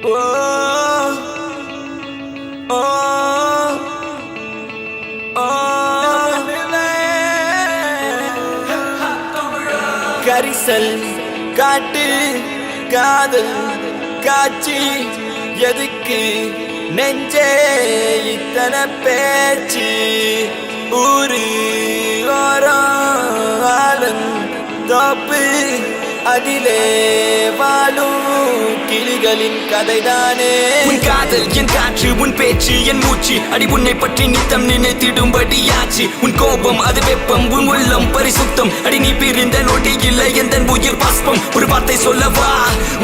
Oh, oh, oh. கரிசல் காட்டு காதல் காட்சி எதுக்கு நெஞ்சே இத்தனை பேச்சு ஊரு ஓரம் ஆலன் தோப்பு அதிலே வாழும் கிளிகளின் கதைதானே. உன் காதல் என் காற்று, உன் பேச்சு என் மூச்சு, அடி உன்னை பற்றி நித்தம் நினைத்திடும்படியாச்சு. உன் கோபம் அது வெப்பம், உன் உள்ளம் பரிசுத்தம், அடி நீ பிரிந்த நொடி இல்லை எந்த உயிர் பாஸ்பம். ஒரு வார்த்தை சொல்லவா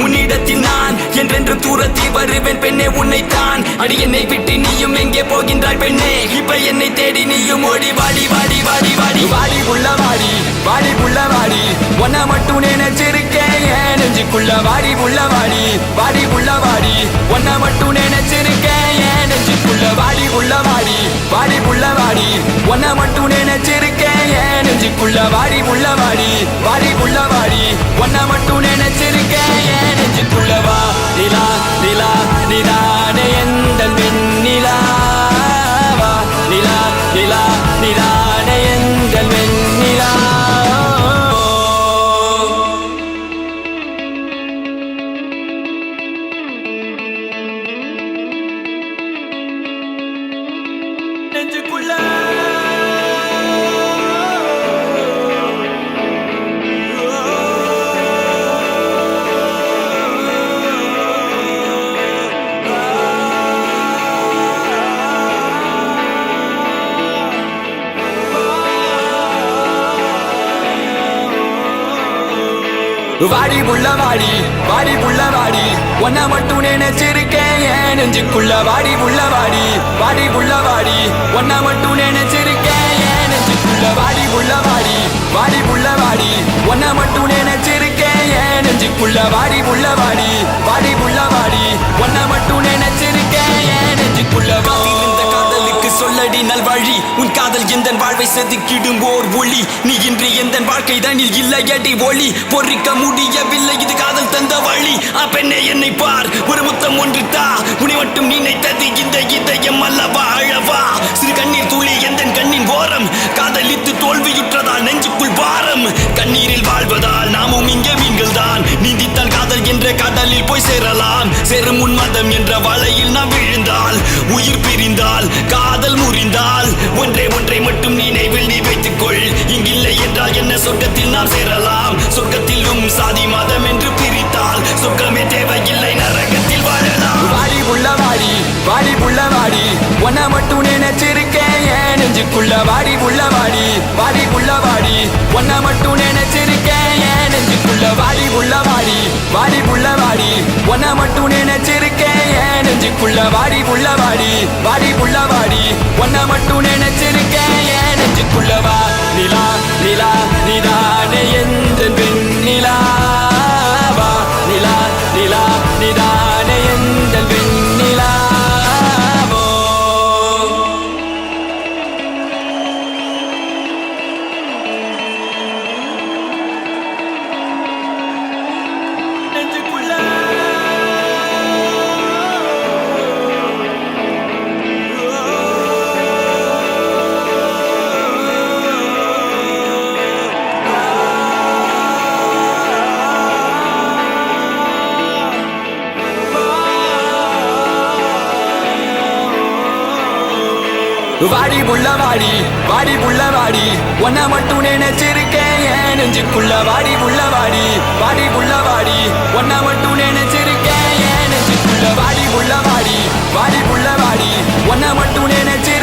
உன்னிடத்தில் நான் என்றென்று தூரத்தில் வருவேன் பெண்ணே உன்னைத்தான். அடி என்னை விட்டு நீயும் எங்கே போகின்றாய் பெண்ணே, இப்ப என்னை தேடி நீயும் ஓடி வாடி வாடி வாடி வாடி வாடி உள்ள வாடி வாடி உள்ள வாடி ஒன்ன மட்டும் நினைச்சிருக்கேன் என் நெஞ்சுக்குள்ள வாடி உள்ள வாடி வாடி உள்ள வாடி ஒன்ன மட்டும் நினைச்சிருக்கேன் என் நெஞ்சுக்குள்ள வாடி உள்ள வாடி வாடி உள்ள வாடி ஒன்ன மட்டும் நினைச்சிருக்கேன் என் நெஞ்சுக்குள்ள வாடி உள்ள வாடி வாடி உள்ள வாடி ஒன்ன மட்டும் நினைச்சிருக்கேன் என் நெஞ்சுக்குள்ள வா நிலா நிலா நிலானே எந்தன் வெண்ணிலா வா நிலா நிலா நிலானே எந்தன் வெண்ணிலா. நெஞ்சுக்குள்ள வாடி உள்ள வாடி வாடி உள்ள வாடி ஒன்ன மட்டும் நினைச்சிருக்கேன் என் நெஞ்சுக்குள்ள வாடி உள்ள வாடி வாடி உள்ள வாடி ஒன்ன மட்டும் நினைச்சிருக்கேன் என் நெஞ்சுக்குள்ள வாடி உள்ள வாடி வாடி உள்ள வாடி ஒன்ன மட்டும் நினைச்சிருக்கேன் என் நெஞ்சுக்குள்ள வாடி உள்ள வாடி வாடி உள்ள வாடி ஒன்ன மட்டும் நினைச்சிருக்கேன் என் நெஞ்சுக்குள்ள காத்திருந்த காதலுக்கு சொல்லடி நல்வழி உன் காதல் எந்த வாழ்வை செதுக்கிடும் ஓர் ஒளி நீ இன்று எந்த வாழ்க்கை தனில் இல்லையடி ஒளி பொறிக்க முடியவில்லை இது காதல் தந்த வழி பெண்ணே என்னை பார் ஒரு முத்தம் ஒன்று தா உன்னை மட்டும் நினைத்தது இந்த இதயம் அல்லவா அழவா சிறு கண்ணீர் துளி எந்த கண்ணின் ஓரம் காதலித்து தோல்வியுற்றதால் நெஞ்சுக்குள் பாரம் கண்ணீரில் வாழ்வதால் நாமும் இங்கே மீன்கள் தான் நீந்தித்தால் காதல் என்ற கடலில் போய் சேரலாம் சேரும் உன்மதம் என்ற வலையில் நாம் விழுந்தால் உயிர் பிரிந்தால் காதல் முறிந்தால் ஒன்றை ஒன்றை மட்டும் நினைவில் நீ வைத்துக்கொள் இங்கில்லை என்றால் என்ன சொர்க்கத்தில் நாம் சேரலாம் சொர்க்கத்திலும் சாதி மதம் என்று பிரித்தால் சொர்க்கமே தேவையில்லை நரகத்தில் வாழலாம் வாடி உள்ள வாடி வாடி உள்ள வாடி ஒன்ன மட்டும் நினைச்சிருக்கேன் என் நெஞ்சுக்குள்ள வாடி உள்ள வாடி வாடி உள்ள வாடி ஒன்ன மட்டும் நினைச்சிருக்கேன் என் நெஞ்சுக்குள்ள வாடி உள்ள வாடி வாடி உள்ள வாடி ஒன்ன மட்டும் நினைச்சிருக்கேன் என் நெஞ்சுக்குள்ள வாடி உள்ள வாடி வாடி உள்ள வாடி ஒன்ன மட்டும் நினைச்சிருக்கேன் என் நெஞ்சுக்குள்ள வா நிலா நிலா நிலானே எந்தன் வெண்ணிலா வா நிலா நிலா நிலானே எந்தன் வெண்ணிலா. வாடி உள்ள வாடி வாடி உள்ள வாடி ஒன்ன மட்டும் நினைச்சிருக்கேன் என் நெஞ்சுக்குள்ள வாடி உள்ள வாடி வாடி உள்ள வாடி ஒன்ன மட்டும் நினைச்சிருக்கேன் என் நெஞ்சுக்குள்ள வாடி உள்ள வாடி வாடி உள்ள வாடி ஒன்ன மட்டும் நினைச்சு